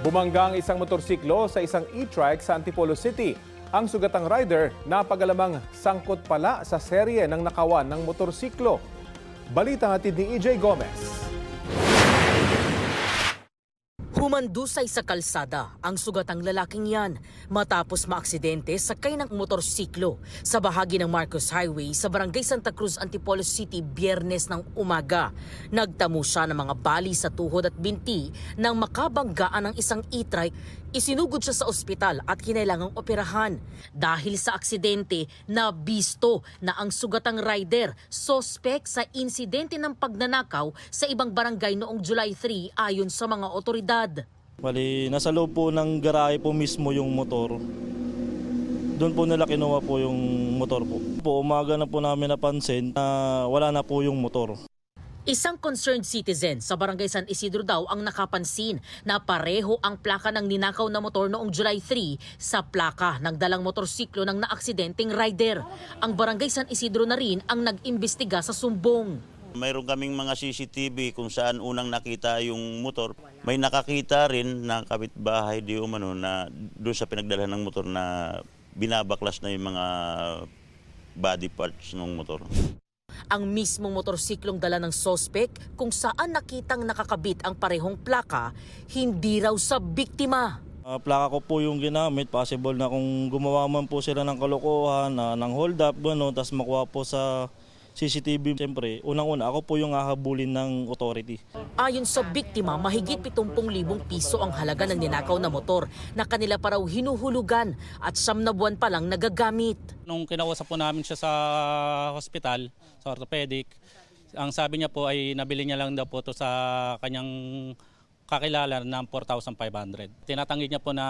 Bumangga ang isang motorsiklo sa isang e-trike sa Antipolo City. Ang sugatang rider napagalamang sangkot pala sa serye ng nakawan ng motorsiklo. Balita hatid ni EJ Gomez. Humandusay sa kalsada ang sugatang lalaking yan matapos maaksidente sakay ng motorsiklo sa bahagi ng Marcos Highway sa Barangay Santa Cruz, Antipolo City, Biyernes ng umaga. Nagtamo siya ng mga bali sa tuhod at binti nang makabanggaan ng isang e-trike. Isinugod siya sa ospital at kinailangang operahan. Dahil sa aksidente, nabisto na ang sugatang rider, sospek sa insidente ng pagnanakaw sa ibang barangay noong July 3 ayon sa mga otoridad. Bali, nasa loob po ng garahe po mismo yung motor. Doon po nila kinuha po yung motor po. Umaga na po namin napansin na wala na po yung motor. Isang concerned citizen sa Barangay San Isidro daw ang nakapansin na pareho ang plaka ng ninakaw na motor noong July 3 sa plaka ng dalang motorsiklo ng naaksidenteng rider. Ang Barangay San Isidro na rin ang nag-imbestiga sa sumbong. Mayroon kaming mga CCTV kung saan unang nakita yung motor. May nakakita rin na kapitbahay di umano na doon sa pinagdalhan ng motor na binabaklas na yung mga body parts ng motor. Ang mismong motorsiklong dala ng sospek kung saan nakitang nakakabit ang parehong plaka, hindi raw sa biktima. Plaka ko po yung ginamit. Possible na kung gumawa man po sila ng kalokohan, ng hold up, tapos makuha po sa CCTV. Siyempre, unang-una ako po yung hahabulin ng authority. Ayon sa biktima, mahigit 70,000 piso ang halaga ng ninakaw na motor na kanila pa raw hinuhulugan at 9 na buwan pa lang nagagamit. Nung kinausap po namin siya sa hospital, sa orthopedic, ang sabi niya po ay nabili niya lang daw po ito sa kanyang kakilala ng 4,500. Tinatanggi niya po na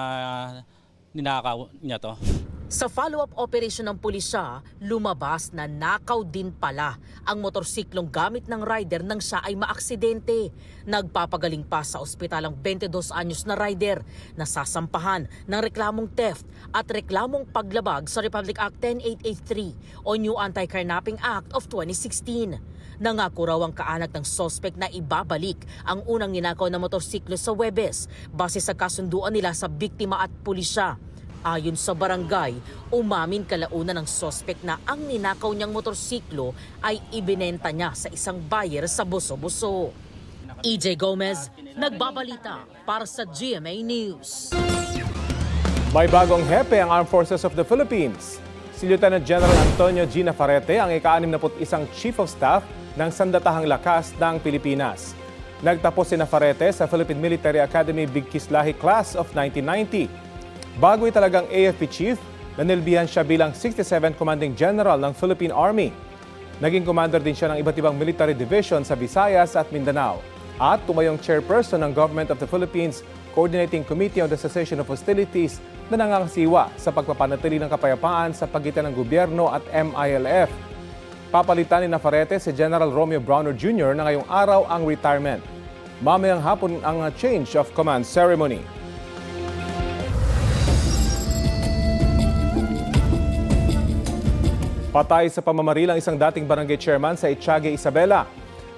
ninakaw niya to. Sa follow-up operation ng pulisya, lumabas na nakaw din pala ang motorsiklong gamit ng rider nang siya ay maaksidente. Nagpapagaling pa sa ospital ang 22 anyos na rider na sasampahan ng reklamong theft at reklamong paglabag sa Republic Act 10883 o New Anti-Carnapping Act of 2016. Nangako raw ang kaanak ng sospek na ibabalik ang unang ninakaw na motorsiklo sa Huwebes base sa kasunduan nila sa biktima at pulisya. Ayon sa barangay, umamin kalauna ng sospek na ang ninakaw niyang motorsiklo ay ibinenta niya sa isang buyer sa Boso-Boso. EJ Gomez, nagbabalita para sa GMA News. May bagong hepe ang Armed Forces of the Philippines. Si Lieutenant General Antonio G. Nafarrete ang ika-61 Chief of Staff ng Sandatahang Lakas ng Pilipinas. Nagtapos si Nafarrete sa Philippine Military Academy Big Kislahi Class of 1990. Bago talagang AFP Chief, nanilbihan siya bilang 67th Commanding General ng Philippine Army. Naging commander din siya ng iba't ibang military division sa Visayas at Mindanao. At tumayong chairperson ng Government of the Philippines Coordinating Committee on the Cessation of Hostilities na nangangasiwa sa pagpapanatili ng kapayapaan sa pagitan ng gobyerno at MILF. Papalitan ni Nafarrete si General Romeo Browner Jr. na ngayong araw ang retirement. Mamayang hapon ang change of command ceremony. Patay sa pamamaril ang isang dating barangay chairman sa Etiague, Isabela.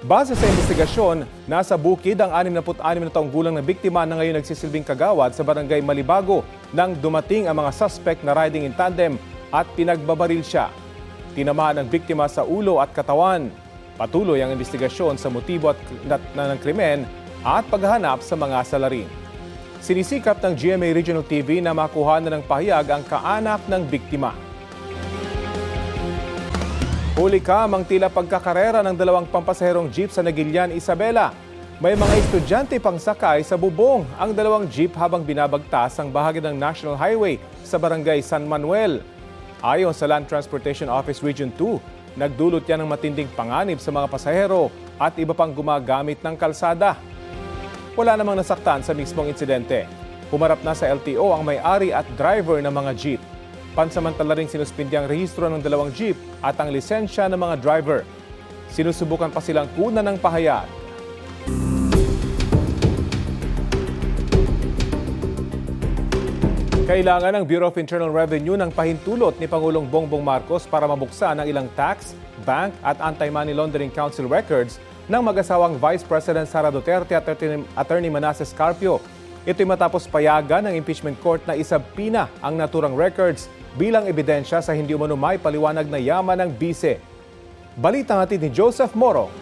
Base sa investigasyon, nasa bukid ang 66 na taong gulang na biktima na ngayon nagsisilbing kagawad sa barangay Malibago nang dumating ang mga suspect na riding in tandem at pinagbabaril siya. Tinamaan ang biktima sa ulo at katawan. Patuloy ang investigasyon sa motibo ng krimen at paghahanap sa mga salarin. Sinisikap ng GMA Regional TV na makuha na ng pahayag ang kaanak ng biktima. Huli kamang tila pagkakarera ng dalawang pampasaherong jeep sa Nagilian, Isabela. May mga estudyante pang sakay sa bubong ang dalawang jeep habang binabagtas ang bahagi ng National Highway sa Barangay San Manuel. Ayon sa Land Transportation Office Region 2, nagdulot yan ng matinding panganib sa mga pasahero at iba pang gumagamit ng kalsada. Wala namang nasaktan sa mismong insidente. Humarap na sa LTO ang may-ari at driver ng mga jeep. Pansamantala ring sinuspindi ang rehistro ng dalawang jeep at ang lisensya ng mga driver. Sinusubukan pa silang kunan ng pahayag. Kailangan ng Bureau of Internal Revenue ng pahintulot ni Pangulong Bongbong Marcos para mabuksan ang ilang tax, bank at anti-money laundering council records ng mag-asawang Vice President Sara Duterte at Attorney Manasseh Carpio. Ito'y matapos payagan ng impeachment court na isabpina ang naturang records bilang ebidensya sa hindi umano may paliwanag na yaman ng bise. Balita natin ni Joseph Moro.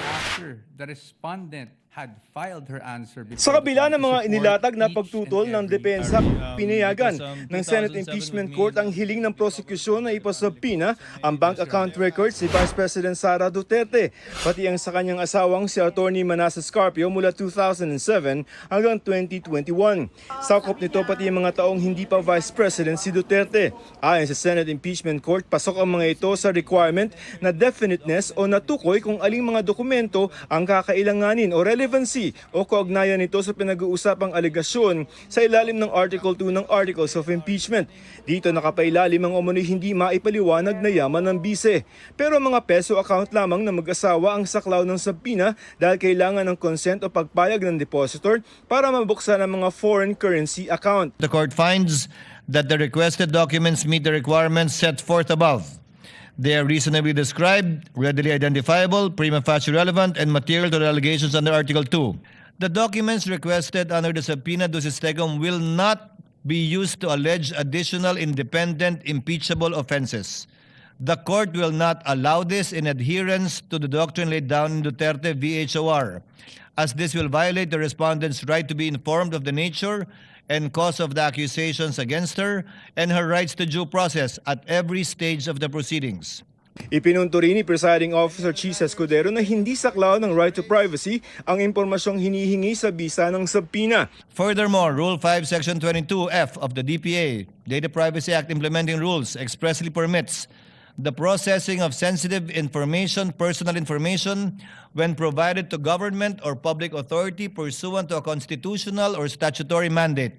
After the respondent had filed her answer Sa kabila ng mga inilatag na pagtutol ng depensa, pinayagan ng Senate Impeachment Court ang hiling ng prosekusyon na ipasabpina ang bank account records ni Vice President Sara Duterte, pati ang sa kanyang asawang si Atty. Manasseh Scarpio mula 2007 hanggang 2021. Sakop nito pati ang mga taong hindi pa Vice President si Duterte. Ayon sa Senate Impeachment Court, pasok ang mga ito sa requirement na definiteness o natukoy kung aling mga dokumento ang kakailanganin o relevancy o kaugnayan nito sa pinag-uusapang alegasyon sa ilalim ng Article 2 ng Articles of Impeachment. Dito nakapailalim ang umano'y hindi maipaliwanag na yaman ng bise. Pero mga peso account lamang na mag-asawa ang saklaw ng sabpina dahil kailangan ng consent o pagpayag ng depositor para mabuksan ang mga foreign currency account. The court finds that the requested documents meet the requirements set forth above. They are reasonably described, readily identifiable, prima facie relevant, and material to the allegations under Article 2. The documents requested under the subpoena ducis tecum will not be used to allege additional independent impeachable offenses. The court will not allow this in adherence to the doctrine laid down in Duterte v. HOR, as this will violate the respondent's right to be informed of the nature and cause of the accusations against her and her rights to due process at every stage of the proceedings. Ipinunto rin ni Presiding Officer Chis Escudero na hindi saklaw ng right to privacy ang impormasyong hinihingi sa bisa ng sabpina. Furthermore, Rule 5, Section 22F of the DPA, Data Privacy Act Implementing Rules, expressly permits the processing of sensitive information, personal information, when provided to government or public authority pursuant to a constitutional or statutory mandate,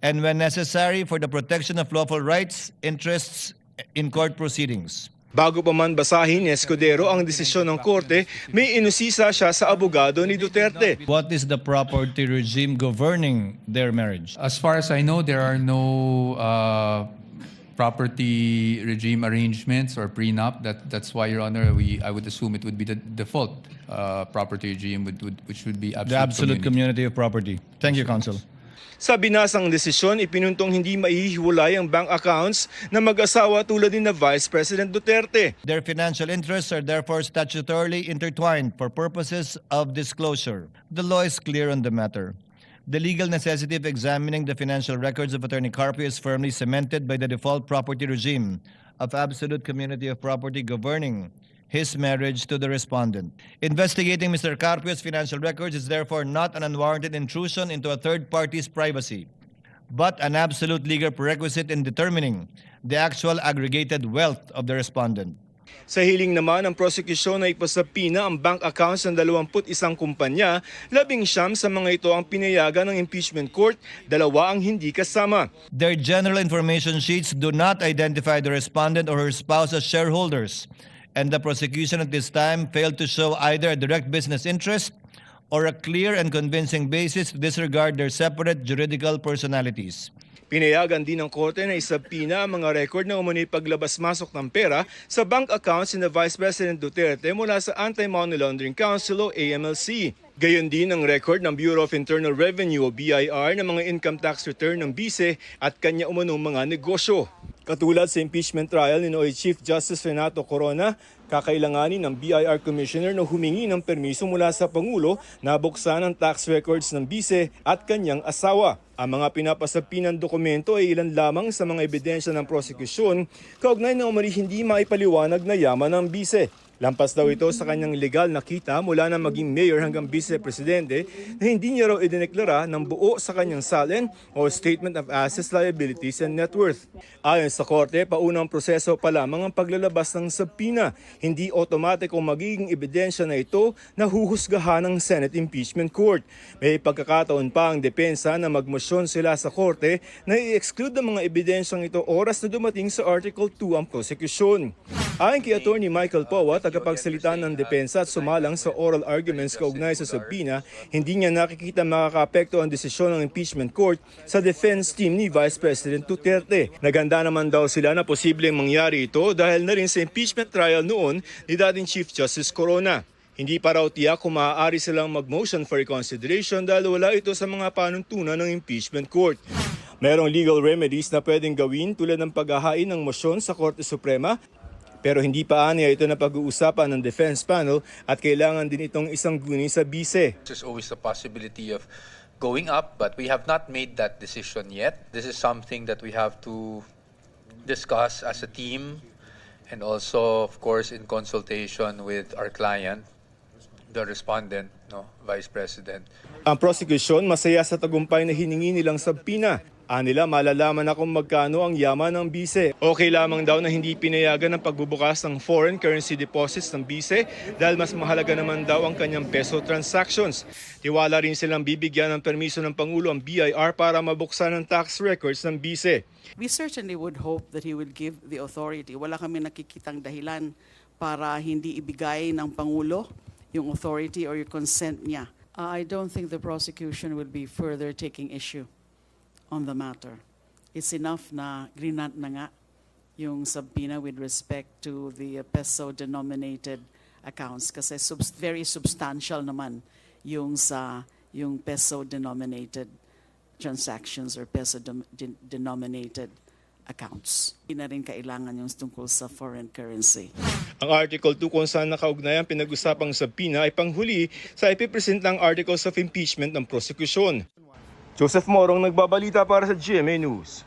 and when necessary for the protection of lawful rights, interests in court proceedings. Bago pa man basahin ni Escudero ang desisyon ng korte, may inusisa siya sa abogado ni Duterte. What is the property regime governing their marriage? As far as I know, there are no property regime arrangements or prenup. That's why, Your Honor, I would assume it would be the default property regime, which would be The absolute community of property. Thank you, Counsel. Sa binasang desisyon, ipinuntong hindi maihiwalay ang bank accounts na mag-asawa tulad din na Vice President Duterte. Their financial interests are therefore statutorily intertwined for purposes of disclosure. The law is clear on the matter. The legal necessity of examining the financial records of Attorney Carpio is firmly cemented by the default property regime of absolute community of property governing his marriage to the respondent. Investigating Mr. Carpio's financial records is therefore not an unwarranted intrusion into a third party's privacy, but an absolute legal prerequisite in determining the actual aggregated wealth of the respondent. Sa hiling naman ng prosekusyon na ipasabpina ang bank accounts ng 21 kumpanya, 19 sa mga ito ang pinayagan ng impeachment court, 2 ang hindi kasama. Their general information sheets do not identify the respondent or her spouse as shareholders, and the prosecution at this time failed to show either a direct business interest or a clear and convincing basis to disregard their separate juridical personalities. Pinayagan din ng korte na isabpina ang mga record na umano'y paglabas-masok ng pera sa bank accounts ni Vice President Duterte mula sa Anti-Money Laundering Council o AMLC. Gayon din ang record ng Bureau of Internal Revenue o BIR ng mga income tax return ng bise at kanya umanong mga negosyo. Katulad sa impeachment trial ni Noy Chief Justice Renato Corona, kakailanganin ng BIR Commissioner na humingi ng permiso mula sa Pangulo na buksan ang tax records ng bise at kanyang asawa. Ang mga pinapasabpinang dokumento ay ilan lamang sa mga ebidensya ng prosekusyon kaugnay na umani hindi maipaliwanag na yaman ng bise. Lampas daw ito sa kanyang legal na kita mula na maging mayor hanggang vice-presidente na hindi niya raw idineklara ng buo sa kanyang SALN o Statement of Assets, Liabilities and Net Worth. Ayon sa korte, paunang proseso pa lamang ang paglalabas ng subpoena. Hindi otomatikong magiging ebidensya na ito na huhusgahan ng Senate Impeachment Court. May pagkakataon pa ang depensa na magmosyon sila sa korte na i-exclude ang mga ebidensyang ito oras na dumating sa Article 2 ang prosekusyon. Ayon kay Atty. Michael Powa, tagapagsalita ng depensa at sumalang sa oral arguments kaugnay sa subpoena, hindi niya nakikita makakaapekto ang desisyon ng impeachment court sa defense team ni Vice President Duterte. Naganda naman daw sila na posibleng mangyari ito dahil na rin sa impeachment trial noon ni dating Chief Justice Corona. Hindi pa raw tiyak kung maaari silang mag-motion for reconsideration dahil wala ito sa mga panuntunan ng impeachment court. Merong legal remedies na pwedeng gawin tulad ng paghahain ng mosyon sa Korte Suprema, pero hindi pa aniya ito na pag-uusapan ng defense panel at kailangan din itong isang guni sa bise. There's always the possibility of going up, but we have not made that decision yet. This is something that we have to discuss as a team and also, of course, in consultation with our client, the respondent, Vice President. Ang prosecution masaya sa tagumpay na hiningi nilang sabpina. Anila malalaman na kung magkano ang yaman ng bise. Okay lamang daw na hindi pinayagan ang pagbubukas ng foreign currency deposits ng bise dahil mas mahalaga naman daw ang kanyang peso transactions. Tiwala rin silang bibigyan ng permiso ng Pangulo ang BIR para mabuksan ang tax records ng bise. We certainly would hope that he would give the authority. Wala kami nakikitang dahilan para hindi ibigay ng Pangulo yung authority or yung consent niya. I don't think the prosecution will be further taking issue on the matter. It's enough na grinant na nga yung subpoena with respect to the peso-denominated accounts kasi very substantial naman yung peso-denominated transactions or peso-denominated accounts. Hindi na rin kailangan yung tungkol sa foreign currency. Ang Article 2 kung saan nakaugnay ang pinag-usapang sabpina ay panghuli sa ipipresentang Articles of Impeachment ng prosekusyon. Joseph Morong nagbabalita para sa GMA News.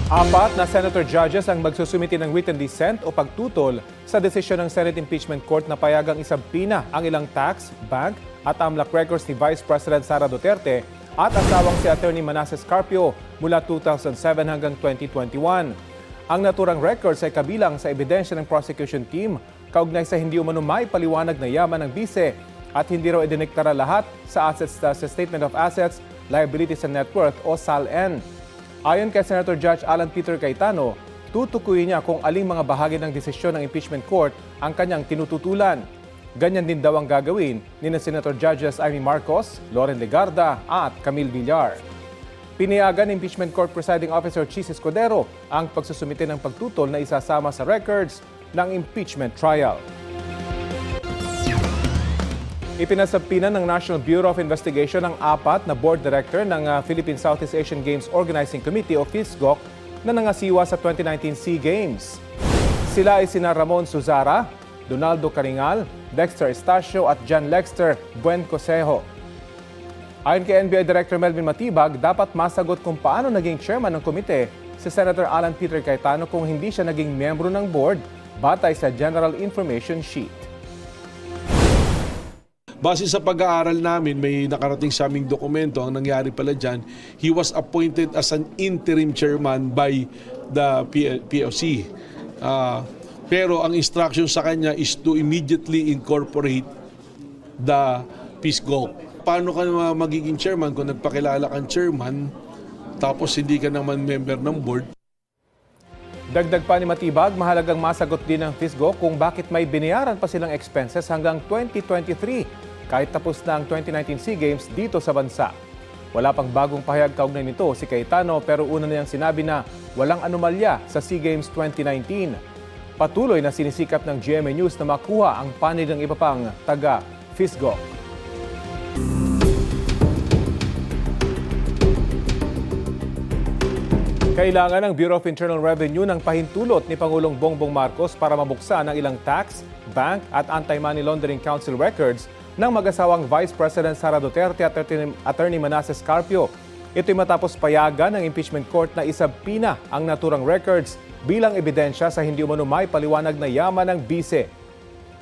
4 na senator judges ang magsusumiti ng written dissent o pagtutol sa desisyon ng Senate Impeachment Court na payagang isabpina ang ilang tax, bank at AMLAC records ni Vice President Sara Duterte at asawang si Attorney Manasseh Carpio mula 2007 hanggang 2021. Ang naturang records ay kabilang sa ebidensya ng prosecution team kaugnay sa hindi umano may paliwanag na yaman ng bise at hindi raw idiniktara lahat sa assets sa Statement of Assets, Liabilities and Net Worth o SALN. Ayon kay Senator Judge Alan Peter Cayetano, tutukuyin niya kung aling mga bahagi ng desisyon ng impeachment court ang kanyang tinututulan. Ganyan din daw ang gagawin ni Senator Judges Amy Marcos, Loren Legarda at Camille Villar. Pinayagan ng Impeachment Court Presiding Officer Chis Escudero ang pagsusumite ng pagtutol na isasama sa records ng impeachment trial. Ipinasabpina ng National Bureau of Investigation ang 4 na board director ng Philippine Southeast Asian Games Organizing Committee o PhilSGOC na nangasiwa sa 2019 SEA Games. Sila ay sina Ramon Suzara, Donaldo Caringal, Dexter Estacio at John Lexter Buencosejo. Ayon kay NBI Director Melvin Matibag, dapat masagot kung paano naging chairman ng komite si Senator Alan Peter Cayetano kung hindi siya naging miyembro ng board batay sa General Information Sheet. Base sa pag-aaral namin, may nakarating sa aming dokumento. Ang nangyari pala dyan, he was appointed as an interim chairman by the POC. Pero ang instruction sa kanya is to immediately incorporate the PhilSGOC. Paano ka magiging chairman kung nagpakilala kang chairman tapos hindi ka naman member ng board? Dagdag pa ni Matibag, mahalagang masagot din ng PhilSGOC kung bakit may binayaran pa silang expenses hanggang 2023 kahit tapos na ang 2019 SEA Games dito sa bansa. Wala pang bagong pahayag kaugnay nito si Cayetano pero una niyang sinabi na walang anomalya sa SEA Games 2019. Patuloy na sinisikap ng GMA News na makuha ang panig ng iba pang taga-PhilSGOC. Kailangan ng Bureau of Internal Revenue ng pahintulot ni Pangulong Bongbong Marcos para mabuksan ang ilang tax, bank at Anti-Money Laundering Council records ng mag-asawang Vice President Sara Duterte at Attorney Manasseh Carpio. Ito'y matapos payagan ng impeachment court na isabpina ang naturang records bilang ebidensya sa hindi umano may paliwanag na yaman ng bise.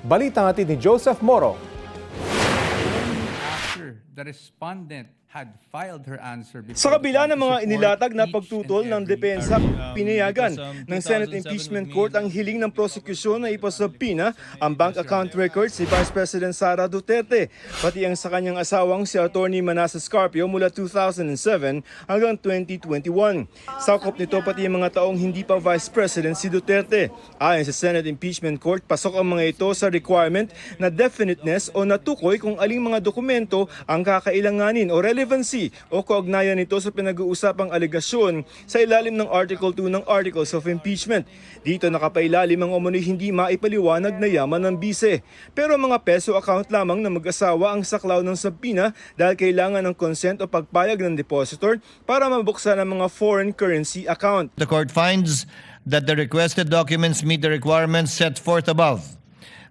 Balita natin ni Joseph Moro. After the respondent had filed her answer Sa kabila ng mga inilatag na pagtutol ng depensa, pinayagan ng Senate Impeachment Court ang hiling ng prosekusyon na ipasabpina ang bank account records ni Vice President Sara Duterte, pati ang sa kanyang asawang si Attorney Manasseh Carpio mula 2007 hanggang 2021. Sakop nito pati ang mga taong hindi pa Vice President si Duterte. Ayon sa Senate Impeachment Court, pasok ang mga ito sa requirement na definiteness o natukoy kung aling mga dokumento ang kakailanganin o relevant relevancy o kaugnayan nito sa pinag-uusapang alegasyon sa ilalim ng Article 2 ng Articles of Impeachment. Dito nakapailalim ang umano'y hindi maipaliwanag na yaman ng bise. Pero mga peso account lamang na mag-asawa ang saklaw ng subpoena dahil kailangan ng consent o pagpayag ng depositor para mabuksan ang mga foreign currency account. The court finds that the requested documents meet the requirements set forth above.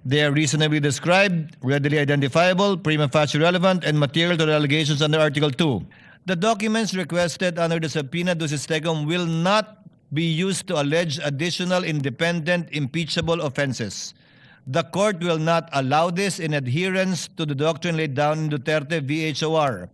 They are reasonably described, readily identifiable, prima facie relevant, and material to the allegations under Article 2. The documents requested under the subpoena ducis tecum will not be used to allege additional independent impeachable offenses. The court will not allow this in adherence to the doctrine laid down in Duterte v. HOR,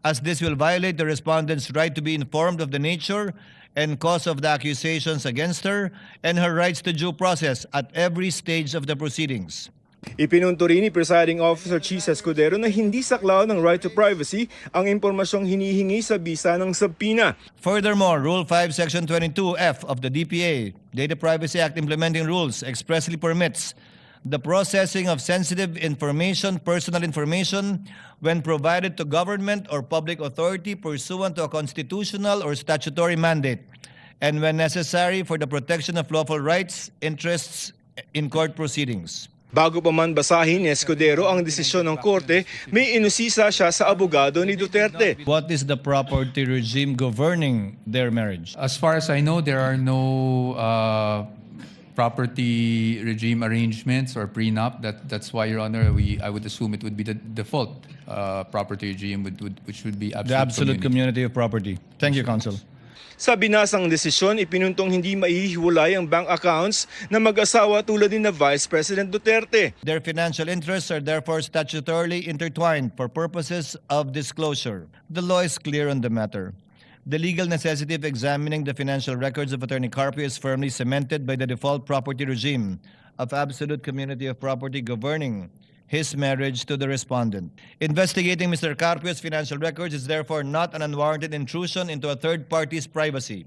as this will violate the respondent's right to be informed of the nature and cause of the accusations against her and her rights to due process at every stage of the proceedings. Ipinunto rin ni Presiding Officer Chis Escudero na hindi saklaw ng right to privacy ang impormasyong hinihingi sa bisa ng subpoena. Furthermore, Rule 5, Section 22F of the DPA, Data Privacy Act Implementing Rules, expressly permits the processing of sensitive information, personal information, when provided to government or public authority pursuant to a constitutional or statutory mandate, and when necessary for the protection of lawful rights, interests in court proceedings. Bago pa man basahin ni Escudero ang desisyon ng korte, may inusisa siya sa abogado ni Duterte. What is the property regime governing their marriage? As far as I know, there are no property regime arrangements or prenup. That's why, Your Honor, I would assume it would be the default property regime, which would be The absolute community of property. Thank you, Counsel. Sa binasang desisyon, ipinuntong hindi maihiwalay ang bank accounts na mag-asawa tulad ni na Vice President Duterte. Their financial interests are therefore statutorily intertwined for purposes of disclosure. The law is clear on the matter. The legal necessity of examining the financial records of Attorney Carpio is firmly cemented by the default property regime of absolute community of property governing his marriage to the respondent. Investigating Mr. Carpio's financial records is therefore not an unwarranted intrusion into a third party's privacy,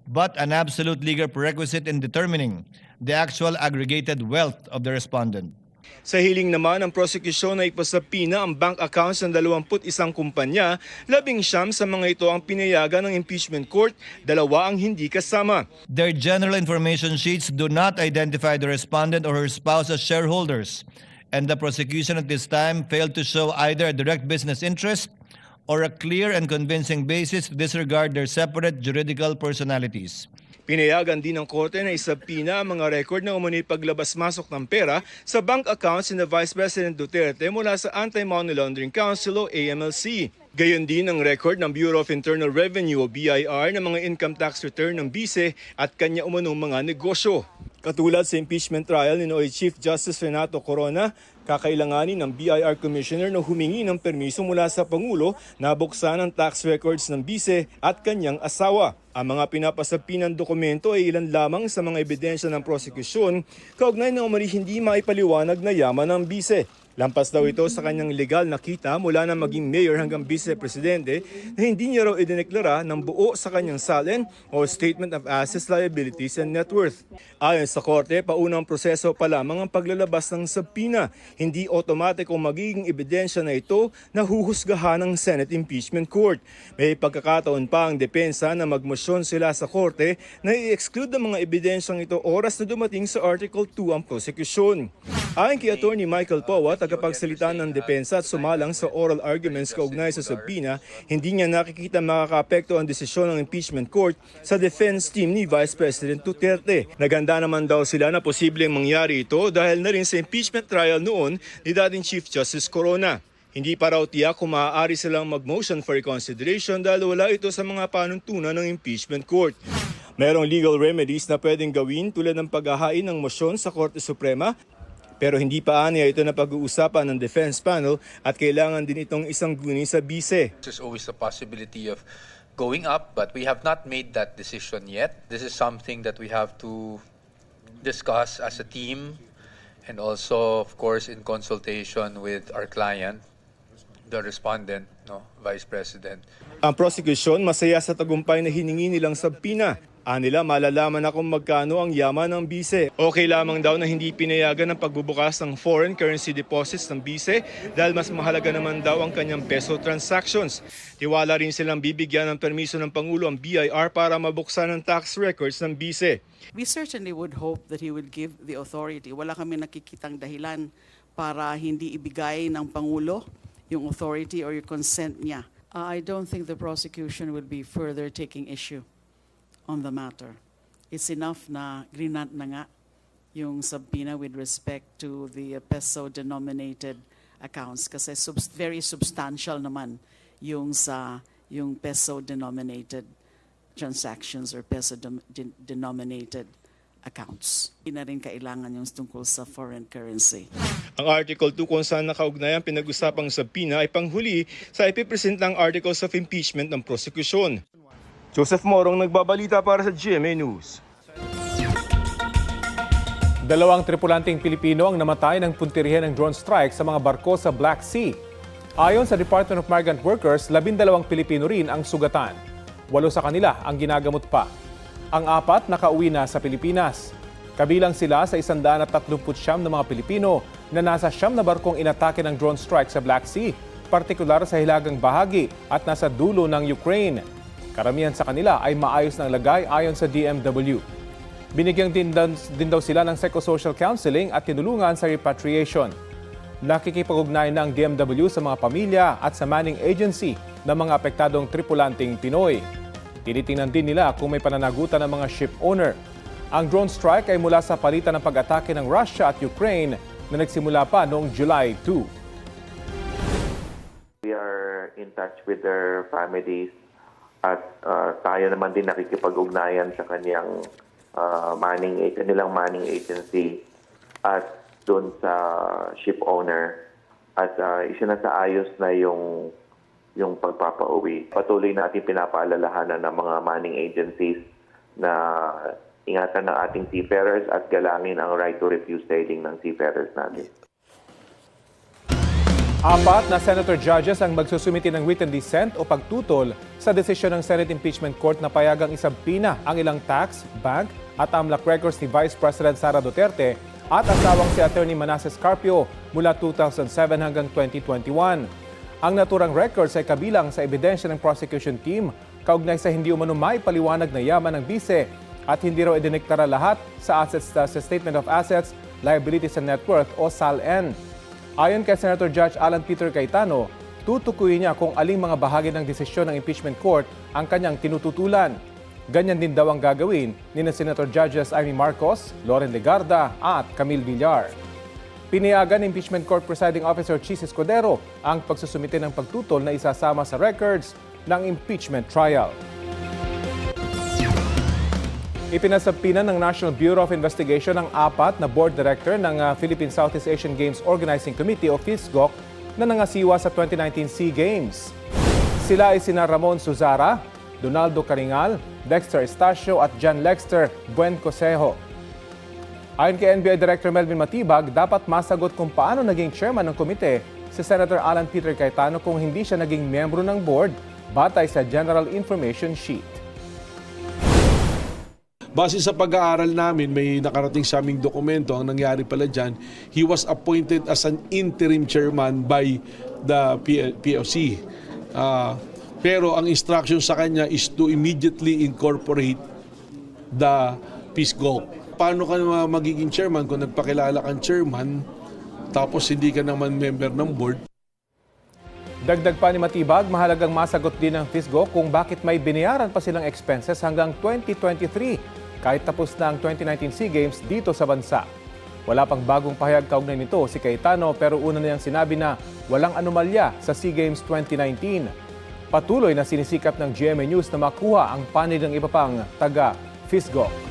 but an absolute legal prerequisite in determining the actual aggregated wealth of the respondent. Sa hiling naman ng prosekusyon na ipasapina ang bank accounts ng 21 kumpanya, 19 sa mga ito ang pinayagan ng impeachment court, 2 ang hindi kasama. Their general information sheets do not identify the respondent or her spouse as shareholders, and the prosecution at this time failed to show either a direct business interest or a clear and convincing basis to disregard their separate juridical personalities. Pinayagan din ng korte na isapina ang mga record na umano'y paglabas-masok ng pera sa bank accounts ni Vice President Duterte mula sa Anti-Money Laundering Council o AMLC. Gayon din ang record ng Bureau of Internal Revenue o BIR ng mga income tax return ng bise at kanya umanong mga negosyo. Katulad sa impeachment trial ni Noy Chief Justice Renato Corona, kakailanganin ng BIR Commissioner na humingi ng permiso mula sa Pangulo na buksan ang tax records ng bise at kanyang asawa. Ang mga pinapasapinang dokumento ay ilan lamang sa mga ebidensya ng prosekusyon kaugnay ng umano'y hindi maipaliwanag na yaman ng bise. Lampas daw ito sa kanyang legal na kita mula na maging mayor hanggang vice-presidente na hindi niya raw idineklara ng buo sa kanyang SALN o Statement of Assets, Liabilities and Net Worth. Ayon sa korte, paunang proseso pa lamang ang paglalabas ng subpoena. Hindi otomatikong magiging ebidensya na ito na huhusgahan ng Senate Impeachment Court. May pagkakataon pa ang depensa na magmosyon sila sa korte na i-exclude ang mga ebidensyang ito oras na dumating sa Article 2 ang prosekusyon. Ayon kay Attorney Michael Powa, tagapagsalita ng depensa at sumalang sa oral arguments kaugnay sa subpoena, hindi niya nakikita makakaapekto ang desisyon ng impeachment court sa defense team ni Vice President Duterte. Naganda naman daw sila na posibleng mangyari ito dahil na rin sa impeachment trial noon ni dating Chief Justice Corona. Hindi pa raw tiyak kung maaari silang mag-motion for reconsideration dahil wala ito sa mga panuntunan ng impeachment court. Merong legal remedies na pwedeng gawin tulad ng paghahain ng mosyon sa Korte Suprema, pero hindi pa aniya ito na pag-uusapan ng defense panel at kailangan din itong isang guni sa bise. There's always the possibility of going up, but we have not made that decision yet. This is something that we have to discuss as a team and also, of course, in consultation with our client, the respondent, Vice President. Ang prosecution masaya sa tagumpay na hiningi nilang subpoena. Anila malalaman na kung magkano ang yaman ng bise. Okay lamang daw na hindi pinayagan ang pagbubukas ng foreign currency deposits ng bise dahil mas mahalaga naman daw ang kanyang peso transactions. Tiwala rin silang bibigyan ng permiso ng Pangulo ang BIR para mabuksan ang tax records ng bise. We certainly would hope that he would give the authority. Wala kami nakikitang dahilan para hindi ibigay ng Pangulo yung authority or yung consent niya. I don't think the prosecution will be further taking issue on the matter. It's enough na grinant na nga yung subpoena with respect to the peso-denominated accounts kasi very substantial naman yung sa yung peso-denominated transactions or peso-denominated accounts. Hindi na rin kailangan yung tungkol sa foreign currency. Ang Article 2 kung saan nakaugnay ang pinag-usapang subpoena ay panghuli sa ipipresent ng Articles of Impeachment ng prosekusyon. Joseph Morong nagbabalita para sa GMA News. 2 tripulanteng Pilipino ang namatay ng puntirihan ng drone strike sa mga barko sa Black Sea. Ayon sa Department of Migrant Workers, 12 Pilipino rin ang sugatan. 8 sa kanila ang ginagamot pa. Ang 4 nakauwi na sa Pilipinas. Kabilang sila sa 139 na mga Pilipino na nasa 9 na barkong inatake ng drone strike sa Black Sea, partikular sa hilagang bahagi at nasa dulo ng Ukraine. Karamihan sa kanila ay maayos ng lagay ayon sa DMW. Binigyan din daw sila ng psychosocial counseling at tinulungan sa repatriation. Nakikipag-ugnay ng DMW sa mga pamilya at sa manning agency ng mga apektadong tripulanteng Pinoy. Tinitingnan din nila kung may pananagutan ng mga ship owner. Ang drone strike ay mula sa palitan ng pag-atake ng Russia at Ukraine na nagsimula pa noong July 2. We are in touch with their families at tayo naman din nakikipag-ugnayan sa kanilang manning agency at doon sa ship owner at isinasaayos na yung pagpapauwi. Patuloy natin pinapaalalahanan ng mga manning agencies na ingatan ng ating seafarers at galangin ang right to refuse sailing ng seafarers natin. 4 na senator judges ang magsusumiti ng written dissent o pagtutol sa desisyon ng Senate Impeachment Court na payagang isabpina ang ilang tax, bank at AMLAC records ni Vice President Sara Duterte at asawang si Attorney Manasseh Carpio mula 2007 hanggang 2021. Ang naturang records ay kabilang sa ebidensya ng prosecution team kaugnay sa hindi umano may paliwanag na yaman ng bise at hindi raw idiniktara lahat sa assets sa Statement of Assets, Liabilities and Net Worth o SALN. Ayon kay Senator Judge Alan Peter Cayetano, tutukuyin niya kung aling mga bahagi ng desisyon ng impeachment court ang kanyang tinututulan. Ganyan din daw ang gagawin ni Senator Judges Amy Marcos, Loren Legarda at Camille Villar. Pinayagan ng Impeachment Court Presiding Officer Chis Escudero ang pagsusumite ng pagtutol na isasama sa records ng impeachment trial. Ipinasabpina ng National Bureau of Investigation ang 4 na board director ng Philippine Southeast Asian Games Organizing Committee o PhilSGOC na nangasiwa sa 2019 SEA Games. Sila ay sina Ramon Suzara, Donaldo Caringal, Dexter Estacio at John Lexter Buencosejo. Ayon kay NBI Director Melvin Matibag, dapat masagot kung paano naging chairman ng komite si Senator Alan Peter Cayetano kung hindi siya naging miyembro ng board batay sa General Information Sheet. Base sa pag-aaral namin, may nakarating sa aming dokumento. Ang nangyari pala dyan, he was appointed as an interim chairman by the POC. Pero ang instruction sa kanya is to immediately incorporate the PhilSGOC. Paano ka magiging chairman kung nagpakilala kang chairman tapos hindi ka naman member ng board? Dagdag pa ni Matibag, mahalagang masagot din ng PhilSGOC kung bakit may binayaran pa silang expenses hanggang 2023 kahit tapos na ang 2019 SEA Games dito sa bansa. Wala pang bagong pahayag kaugnay nito si Cayetano pero una na niyang sinabi na walang anomalya sa SEA Games 2019. Patuloy na sinisikap ng GMA News na makuha ang panig ng iba pang taga PhilSGOC.